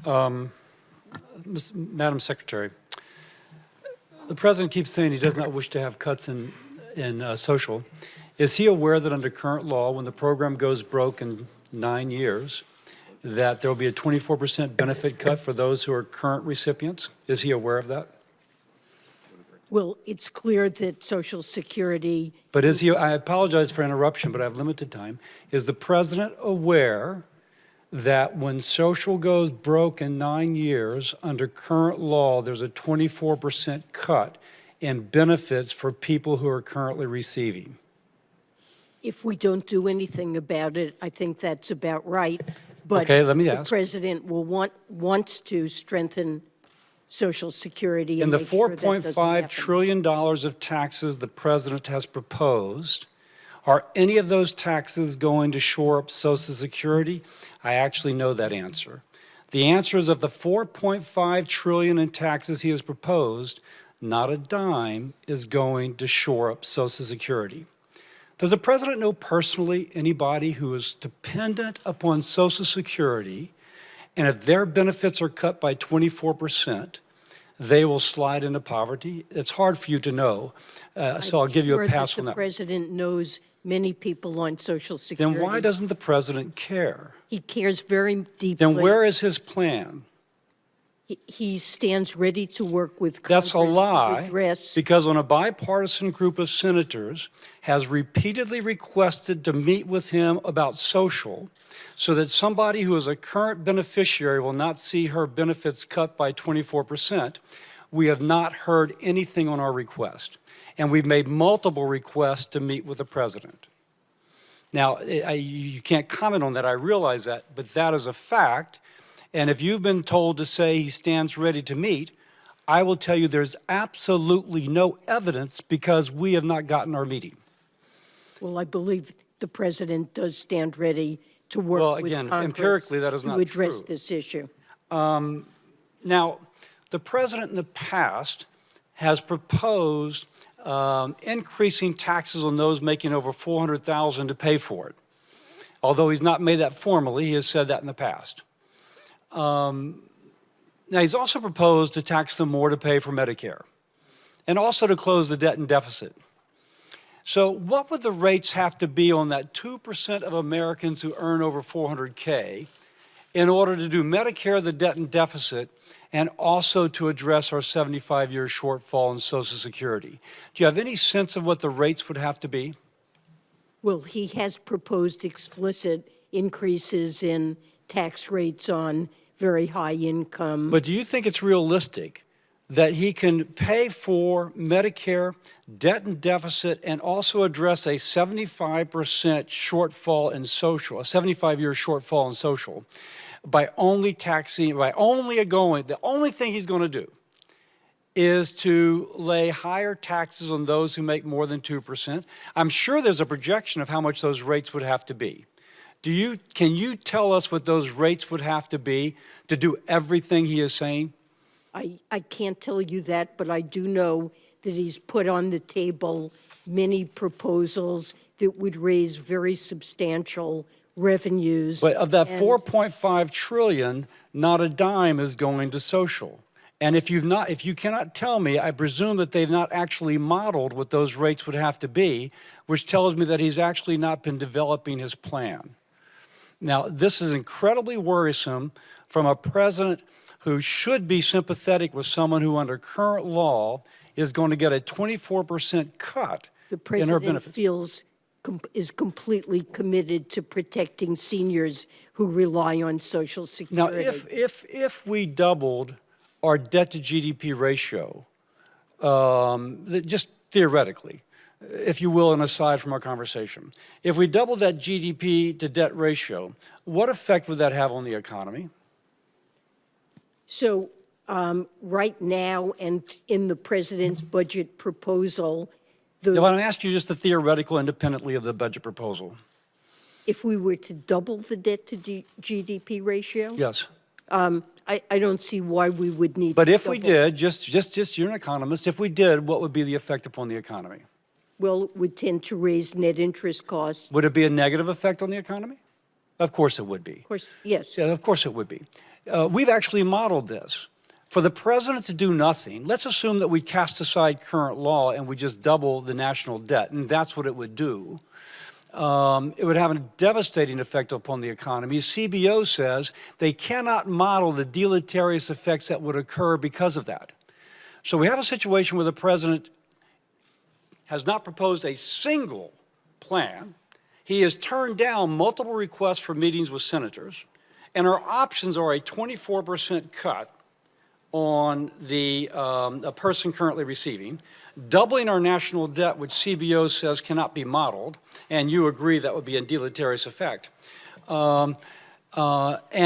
Madam Secretary, the President keeps saying he does not wish to have cuts in social. Is he aware that under current law, when the program goes broke in 9 years, that there will be a 24% benefit cut for those who are current recipients? Is he aware of that? Well, it's clear that Social Security. But is he, I apologize for interruption, but I have limited time. Is the President aware that when social goes broke in 9 years, under current law, there's a 24% cut in benefits for people who are currently receiving? If we don't do anything about it, I think that's about right. But okay, let me the ask. President wants to strengthen Social Security. In and the make sure that doesn't $4.5 happen. trillion of taxes the President has proposed, are any of those taxes going to shore up Social Security? I actually know that answer. The answer is of the $4.5 trillion in taxes he has proposed, not a dime is going to shore up Social Security. Does the President know personally anybody who is dependent upon Social Security, and if their benefits are cut by 24%, they will slide into poverty? It's hard for you to know, so I'll give you a pass on that. The President knows many people on Social Security. Then why doesn't the President care? He cares very deeply. Then where is his plan? He stands ready to work with That's Congress a lie, to address. because when a bipartisan group of senators has repeatedly requested to meet with him about social, so that somebody who is a current beneficiary will not see her benefits cut by 24%, we have not heard anything on our request. And we've made multiple requests to meet with the President. Now, you can't comment on that, I realize that, but that is a fact. And if you've been told to say he stands ready to meet, I will tell you there's absolutely no evidence, because we have not gotten our meeting. Well, I believe the President does stand ready to work Well, with again, Congress empirically, that is not to address true. this issue. Now, the President in the past has proposed increasing taxes on those making over $400,000 to pay for it. Although he's not made that formally, he has said that in the past. Now, he's also proposed to tax them more to pay for Medicare, and also to close the debt and deficit. So what would the rates have to be on that 2% of Americans who earn over $400K in order to do Medicare, the debt and deficit, and also to address our 75-year shortfall in Social Security? Do you have any sense of what the rates would have to be? Well, he has proposed explicit increases in tax rates on very high income. But do you think it's realistic that he can pay for Medicare, debt and deficit, and also address a 75% shortfall in social, a 75-year shortfall in social, by only taxing, the only thing he's going to do is to lay higher taxes on those who make more than 2%? I'm sure there's a projection of how much those rates would have to be. Can you tell us what those rates would have to be to do everything he is saying? I can't tell you that, but I do know that he's put on the table many proposals that would raise very substantial revenues. But of that $4.5 trillion, not a dime is going to social. And if you cannot tell me, I presume that they've not actually modeled what those rates would have to be, which tells me that he's actually not been developing his plan. Now, this is incredibly worrisome from a president who should be sympathetic with someone who, under current law, is going to get a 24% cut The in her benefits. President is completely committed to protecting seniors who rely on Social Security. Now, if we doubled our debt to GDP ratio, just theoretically, if you will, and aside from our conversation, if we double that GDP to debt ratio, what effect would that have on the economy? So right now, and in the President's budget proposal, I want to ask you just the theoretical independently of the budget proposal. if we were to double the debt to GDP ratio, Yes. I don't see why we would need But to if we double. did, just you're an economist, if we did, what would be the effect upon the economy? Well, it would tend to raise net interest costs. Would it be a negative effect on the economy? Of course it would be. Of course, yes. Yeah, of course it would be. we've actually modeled this. For the president to do nothing, let's assume that we cast aside current law and we just double the national debt, and that's what it would do. It would have a devastating effect upon the economy. CBO says they cannot model the deleterious effects that would occur because of that. So we have a situation where the president has not proposed a single plan. He has turned down multiple requests for meetings with senators, and our options are a 24% cut on a person currently receiving, doubling our national debt, which CBO says cannot be modeled, and you agree that would be a deleterious effect. And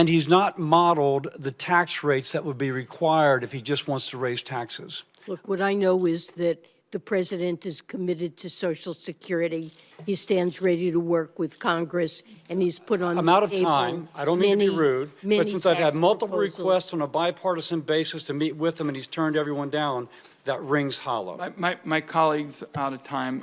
he's not modeled the tax rates that would be required if he just wants to raise taxes. Look, what I know is that the president is committed to Social Security. He stands ready to work with Congress, and he's put on I'm the out of table time. I don't mean to be rude, many but since I've had tax multiple proposals. requests on a bipartisan basis to meet with him and he's turned everyone down, that rings hollow. My colleague's out of time.